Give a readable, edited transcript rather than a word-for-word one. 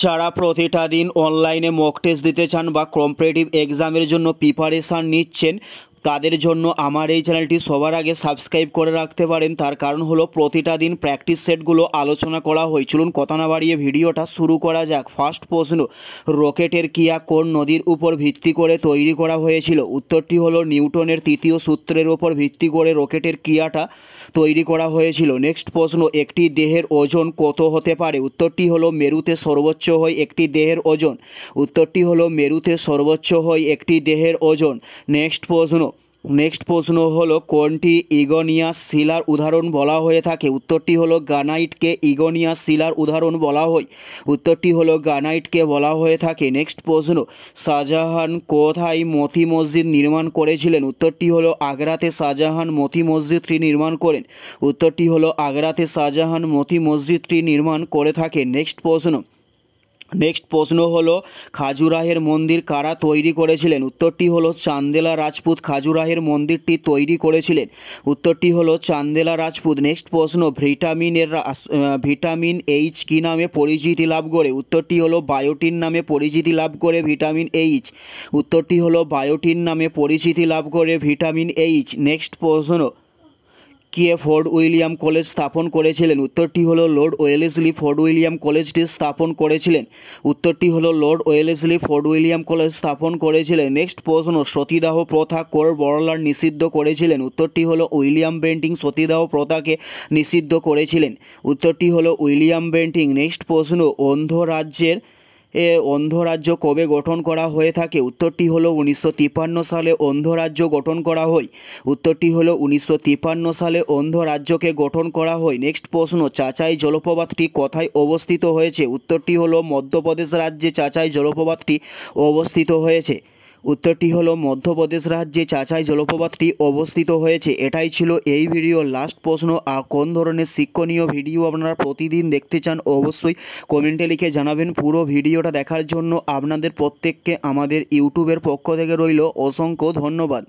যারা প্রতিটা দিন অনলাইনে মক টেস্ট দিতে চান বা কম্পিটিটিভ এক্সামের জন্য প্রিপারেশান নিচ্ছেন, তাদের জন্য আমার এই চ্যানেলটি সবার আগে সাবস্ক্রাইব করে রাখতে পারেন। তার কারণ হলো প্রতিটা দিন প্র্যাকটিস সেটগুলো আলোচনা করা হয়। চলুন কথা না বাড়িয়ে ভিডিওটা শুরু করা যাক। ফার্স্ট প্রশ্ন, রকেটের কিয়া কোন নদীর উপর ভিত্তি করে তৈরি করা হয়েছিল? উত্তরটি হলো নিউটনের তৃতীয় সূত্রের উপর ভিত্তি করে রকেটের ক্রিয়াটা তৈরি করা হয়েছিল। নেক্সট প্রশ্ন, একটি দেহের ওজন কত হতে পারে? উত্তরটি হলো মেরুতে সর্বোচ্চ হয় একটি দেহের ওজন। উত্তরটি হলো মেরুতে সর্বোচ্চ হয় একটি দেহের ওজন। নেক্সট প্রশ্ন হলো কোনটি ইগনিয়াস শিলার উদাহরণ বলা হয়ে থাকে? উত্তরটি হলো গ্রানাইটকে ইগনিয়াস শিলার উদাহরণ বলা হয়। উত্তরটি হলো গ্রানাইটকে বলা হয়ে থাকে। নেক্সট প্রশ্ন, শাহজাহান কোথায় মতি মসজিদ নির্মাণ করেছিলেন? উত্তরটি হলো আগ্রাতে শাহজাহান মতি মসজিদটি নির্মাণ করেন। উত্তরটি হলো আগ্রাতে শাহজাহান মতি মসজিদটি নির্মাণ করে থাকে। নেক্সট প্রশ্ন হলো খাজুরাহের মন্দির কারা তৈরি করেছিলেন? উত্তরটি হলো চান্দেলা রাজপুত খাজুরাহের মন্দিরটি তৈরি করেছিলেন। উত্তরটি হলো চান্দেলা রাজপুত। নেক্সট প্রশ্ন, ভিটামিন এইচ কী নামে পরিচিতি লাভ করে? উত্তরটি হলো বায়োটিন নামে পরিচিতি লাভ করে ভিটামিন এইচ। উত্তরটি হলো বায়োটিন নামে পরিচিতি লাভ করে ভিটামিন এইচ। নেক্সট প্রশ্ন, কে ফোর্ট উইলিয়াম কলেজ স্থাপন করেছিলেন? উত্তরটি হলো লর্ড ওয়েলেসলি ফোর্ট উইলিয়াম কলেজটি স্থাপন করেছিলেন। উত্তরটি হলো Lord Wellesley fort William college স্থাপন করেছিলেন। নেক্সট প্রশ্ন, সতীদাহ প্রথা কোন বড়লাট নিষিদ্ধ করেছিলেন? উত্তরটি হলো উইলিয়াম বেন্টিং সতীদাহ প্রথাকে নিষিদ্ধ করেছিলেন। উত্তরটি হলো উইলিয়াম বেন্টিং। নেক্সট প্রশ্ন, অন্ধরাজ্য কবে গঠন করা হয়ে থাকে? উত্তরটি হলো 1953 সালে অন্ধরাজ্য গঠন করা হয়। উত্তরটি হলো 1953 সালে অন্ধরাজ্যকে গঠন করা হয়। নেক্সট প্রশ্ন, চাচাই জলপ্রপাতটি কোথায় অবস্থিত হয়েছে? উত্তরটি হলো মধ্যপ্রদেশ রাজ্যে চাচাই জলপ্রপাতটি অবস্থিত হয়েছে। উত্তরটি হলো মধ্যপ্রদেশ রাজ্যে চাচাই জলপ্রপাতটি অবস্থিত হয়েছে। এটাই ছিল এই ভিডিওর লাস্ট প্রশ্ন। আর কোন ধরনের শিক্ষণীয় ভিডিও আপনারা প্রতিদিন দেখতে চান অবশ্যই কমেন্টে লিখে জানাবেন। পুরো ভিডিওটা দেখার জন্য আপনাদের প্রত্যেককে আমাদের ইউটিউবের পক্ষ থেকে রইল অসংখ্য ধন্যবাদ।